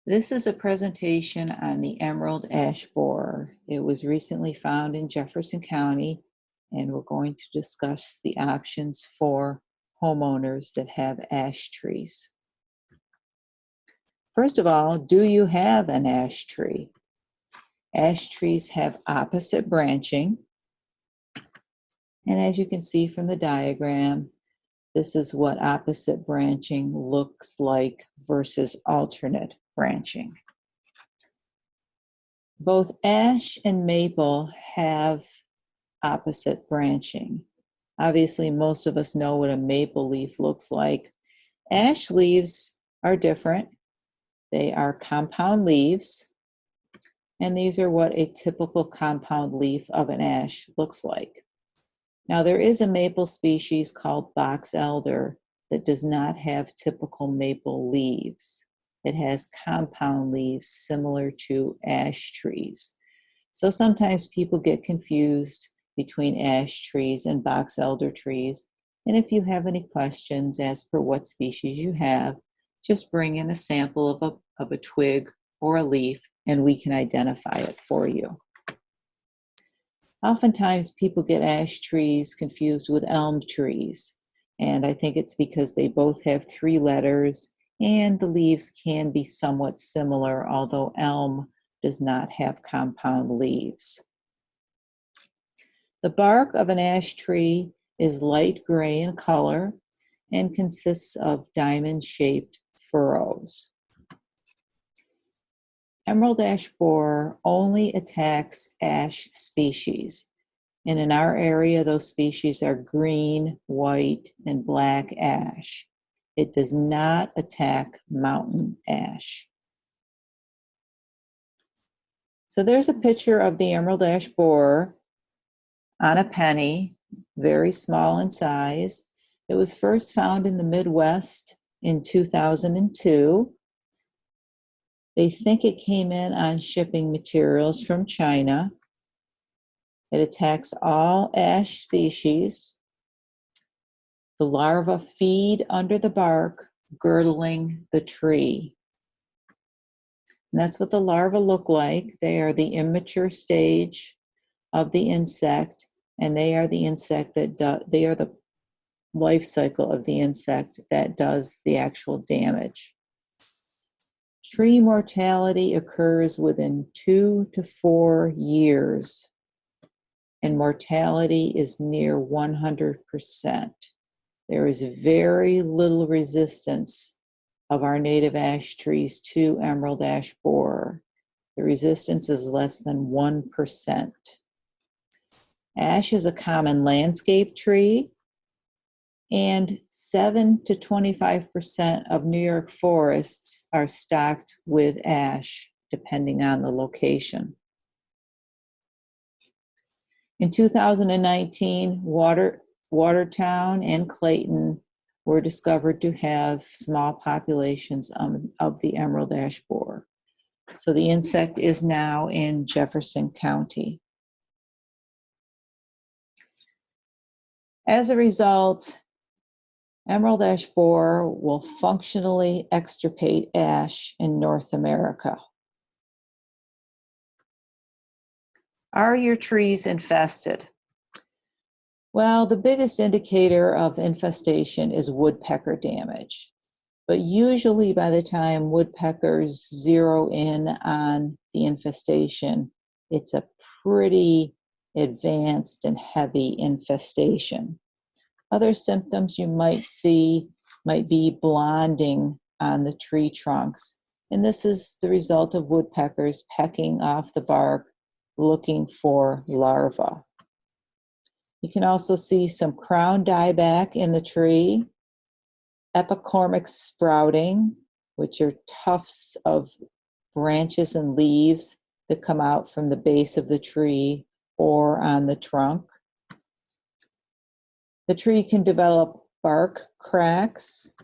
This is a presentation on the emerald ash borer. It was recently found in Jefferson County, and we're going to discuss the options for homeowners that have ash trees. First of all, do you have an ash tree? Ash trees have opposite branching, and as you can see from the diagram, this is what opposite branching looks like versus alternate branching. Both ash and maple have opposite branching. Obviously, most of us know what a maple leaf looks like. Ash leaves are different. They are compound leaves, and these are what a typical compound leaf of an ash looks like. Now, there is a maple species called box elder that does not have typical maple leaves. It has compound leaves similar to ash trees. So sometimes people get confused between ash trees and box elder trees. And if you have any questions as per what species you have, just bring in a sample of a twig or a leaf and we can identify it for you. Oftentimes people get ash trees confused with elm trees, and I think it's because they both have 3 letters and the leaves can be somewhat similar, although elm does not have compound leaves. The bark of an ash tree is light gray in color and consists of diamond-shaped furrows. Emerald ash borer only attacks ash species, and in our area those species are green, white, and black ash. It does not attack mountain ash. So there's a picture of the emerald ash borer on a penny, very small in size. It was first found in the Midwest in 2002. They think it came in on shipping materials from China. It attacks all ash species. The larvae feed under the bark, girdling the tree. And that's what the larvae look like. They are the immature stage of the insect, and they are the life cycle of the insect that does the actual damage. Tree mortality occurs within 2 to 4 years, and mortality is near 100%. There is very little resistance of our native ash trees to emerald ash borer. The resistance is less than 1%. Ash is a common landscape tree, and 7 to 25% of New York forests are stocked with ash, depending on the location. In 2019, Watertown and Clayton were discovered to have small populations of the emerald ash borer. So the insect is now in Jefferson County. As a result, emerald ash borer will functionally extirpate ash in North America. Are your trees infested? Well, the biggest indicator of infestation is woodpecker damage. But usually by the time woodpeckers zero in on the infestation, it's a pretty advanced and heavy infestation. Other symptoms you might see might be blonding on the tree trunks. And this is the result of woodpeckers pecking off the bark, looking for larvae. You can also see some crown dieback in the tree, epicormic sprouting, which are tufts of branches and leaves that come out from the base of the tree or on the trunk. The tree can develop bark cracks,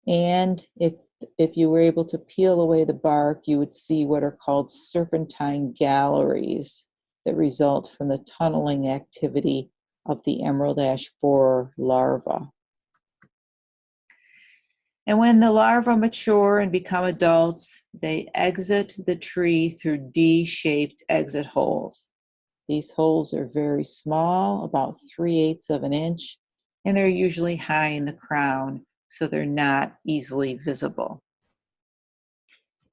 and if you were able to peel away the bark, you would see what are called serpentine galleries that result from the tunneling activity of the emerald ash borer larva. And when the larvae mature and become adults, they exit the tree through D-shaped exit holes. These holes are very small, about 3/8 of an inch, and they're usually high in the crown, so they're not easily visible.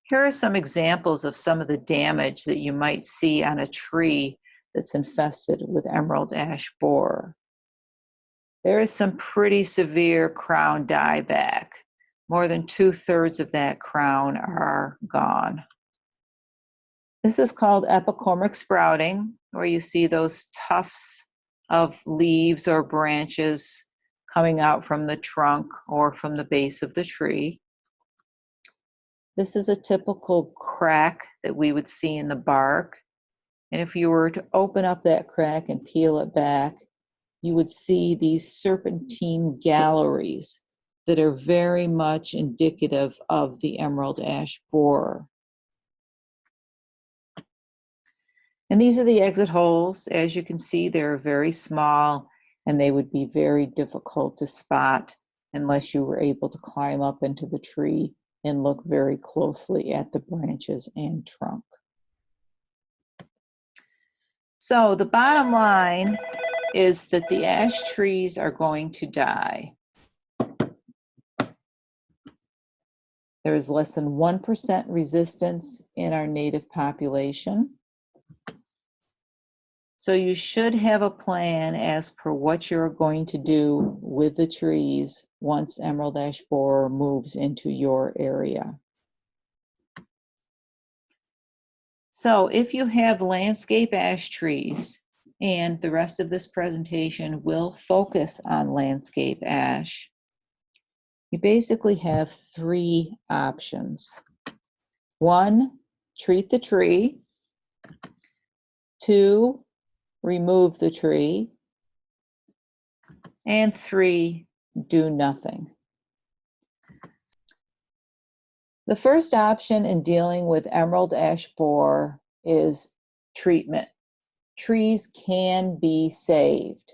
Here are some examples of some of the damage that you might see on a tree that's infested with emerald ash borer. There is some pretty severe crown dieback. More than 2/3 of that crown are gone. This is called epicormic sprouting, where you see those tufts of leaves or branches coming out from the trunk or from the base of the tree. This is a typical crack that we would see in the bark. And if you were to open up that crack and peel it back, you would see these serpentine galleries that are very much indicative of the emerald ash borer. And these are the exit holes. As you can see, they're very small and they would be very difficult to spot unless you were able to climb up into the tree and look very closely at the branches and trunk. So the bottom line is that the ash trees are going to die. There is less than 1% resistance in our native population. So you should have a plan as per what you're going to do with the trees once emerald ash borer moves into your area. So if you have landscape ash trees, and the rest of this presentation will focus on landscape ash, you basically have 3 options. 1, treat the tree. 2, remove the tree. And 3, do nothing. The first option in dealing with emerald ash borer is treatment. Trees can be saved.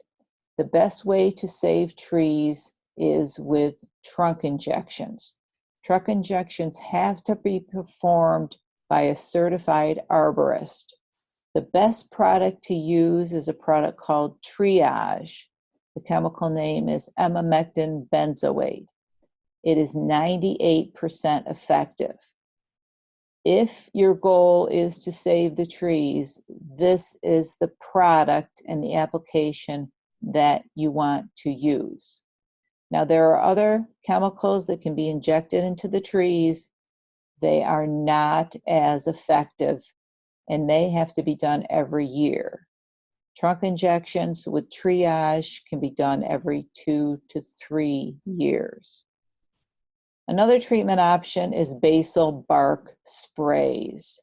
The best way to save trees is with trunk injections. Trunk injections have to be performed by a certified arborist. The best product to use is a product called Triage. The chemical name is emamectin benzoate. It is 98% effective. If your goal is to save the trees, this is the product and the application that you want to use. Now, there are other chemicals that can be injected into the trees. They are not as effective, and they have to be done every year. Trunk injections with Triage can be done every 2 to 3 years. Another treatment option is basal bark sprays.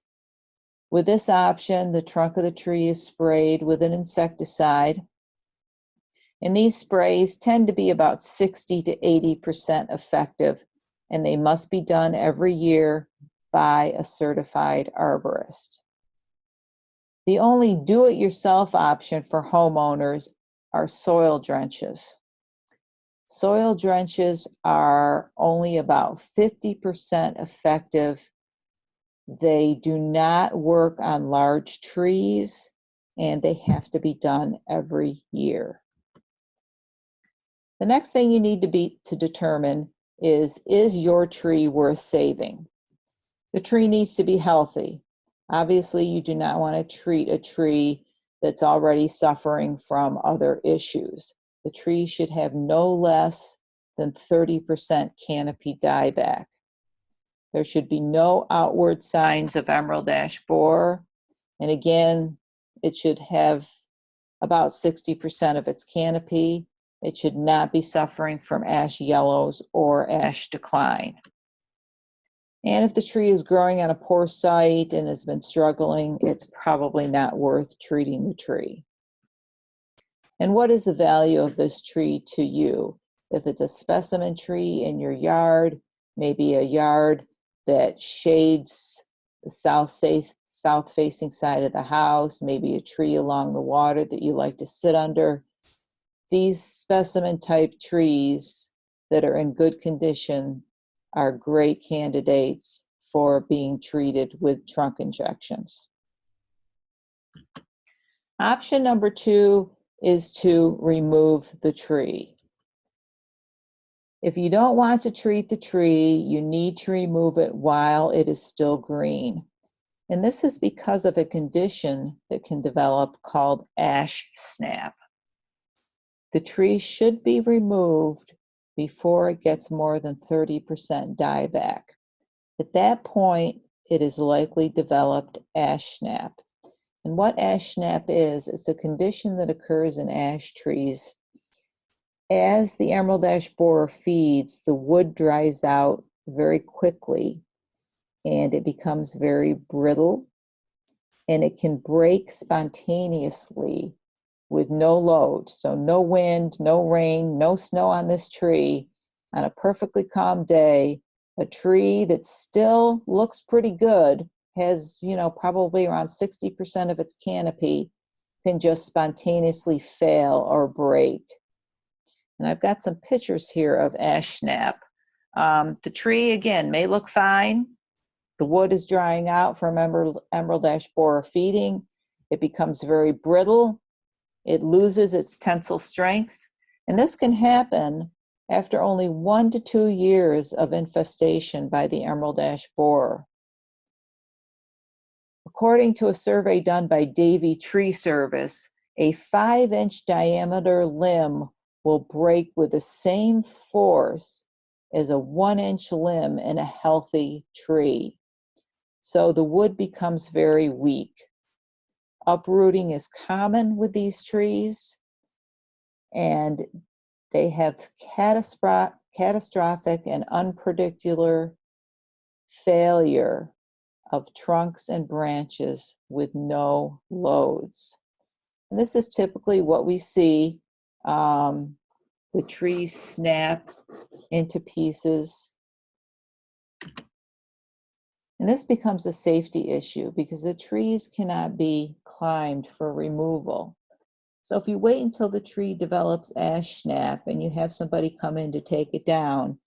With this option, the trunk of the tree is sprayed with an insecticide, and these sprays tend to be about 60 to 80% effective, and they must be done every year by a certified arborist. The only do-it-yourself option for homeowners are soil drenches. Soil drenches are only about 50% effective. They do not work on large trees, and they have to be done every year. The next thing you need to determine is your tree worth saving? The tree needs to be healthy. Obviously, you do not want to treat a tree that's already suffering from other issues. The tree should have no less than 30% canopy dieback. There should be no outward signs of emerald ash borer. And again, it should have about 60% of its canopy. It should not be suffering from ash yellows or ash decline. And if the tree is growing on a poor site and has been struggling, it's probably not worth treating the tree. And what is the value of this tree to you? If it's a specimen tree in your yard, maybe a yard that shades the south-facing side of the house, maybe a tree along the water that you like to sit under, these specimen type trees that are in good condition are great candidates for being treated with trunk injections. Option number 2 is to remove the tree. If you don't want to treat the tree, you need to remove it while it is still green. And this is because of a condition that can develop called ash snap. The tree should be removed before it gets more than 30% dieback. At that point, it is likely developed ash snap. And what ash snap is, it's a condition that occurs in ash trees. As the emerald ash borer feeds, the wood dries out very quickly and it becomes very brittle, and it can break spontaneously with no load. So no wind, no rain, no snow on this tree. On a perfectly calm day, a tree that still looks pretty good, has, probably around 60% of its canopy, can just spontaneously fail or break. And I've got some pictures here of ash snap. The tree, again, may look fine. The wood is drying out from emerald ash borer feeding. It becomes very brittle. It loses its tensile strength. And this can happen after only 1 to 2 years of infestation by the emerald ash borer. According to a survey done by Davey Tree Service, a 5-inch diameter limb will break with the same force as a 1-inch limb in a healthy tree. So the wood becomes very weak. Uprooting is common with these trees, and they have catastrophic and unpredictable failure of trunks and branches with no loads. And this is typically what we see. The trees snap into pieces. And this becomes a safety issue because the trees cannot be climbed for removal. So if you wait until the tree develops ash snap and you have somebody come in to take it down,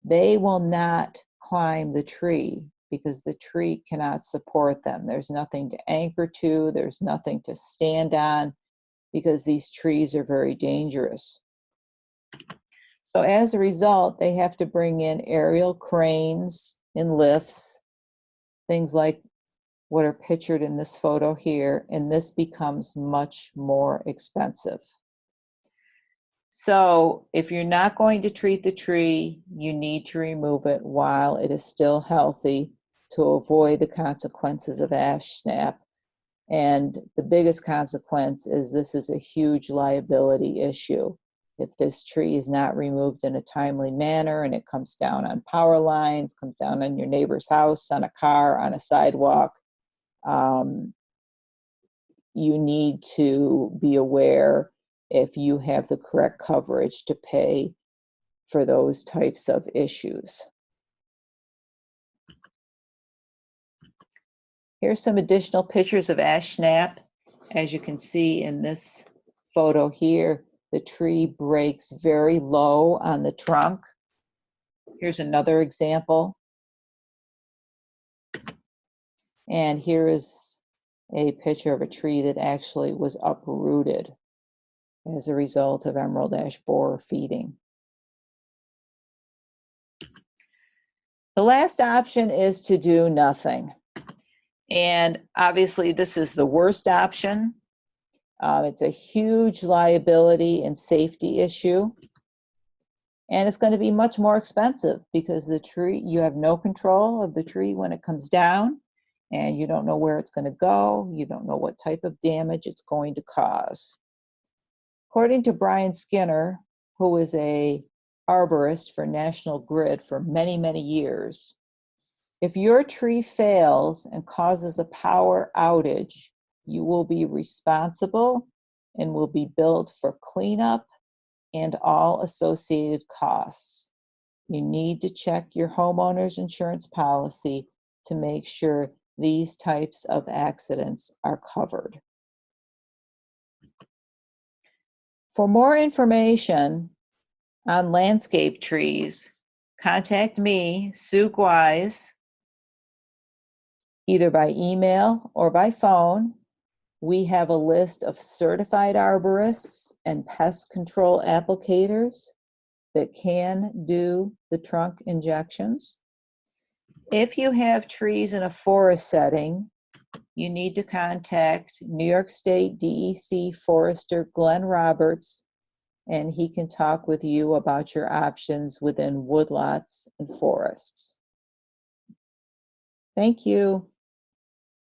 they will not climb the tree because the tree cannot support them. There's nothing to anchor to, there's nothing to stand on, because these trees are very dangerous. So as a result, they have to bring in aerial cranes and lifts, things like what are pictured in this photo here, and this becomes much more expensive. So if you're not going to treat the tree, you need to remove it while it is still healthy to avoid the consequences of ash snap. And the biggest consequence is this is a huge liability issue. If this tree is not removed in a timely manner and it comes down on power lines, comes down on your neighbor's house, on a car, on a sidewalk, you need to be aware if you have the correct coverage to pay for those types of issues. Here's some additional pictures of ash snap. As you can see in this photo here, the tree breaks very low on the trunk. Here's another example. And here is a picture of a tree that actually was uprooted as a result of emerald ash borer feeding. The last option is to do nothing. And obviously this is the worst option. It's a huge liability and safety issue. And it's going to be much more expensive because the tree, you have no control of the tree when it comes down, and you don't know where it's going to go. You don't know what type of damage it's going to cause. According to Brian Skinner, who is a arborist for National Grid for many, many years, if your tree fails and causes a power outage, you will be responsible and will be billed for cleanup and all associated costs. You need to check your homeowner's insurance policy to make sure these types of accidents are covered. For more information on landscape trees, contact me, Sue Gwise, either by email or by phone. We have a list of certified arborists and pest control applicators that can do the trunk injections. If you have trees in a forest setting, you need to contact New York State DEC Forester Glenn Roberts, and he can talk with you about your options within woodlots and forests. Thank you.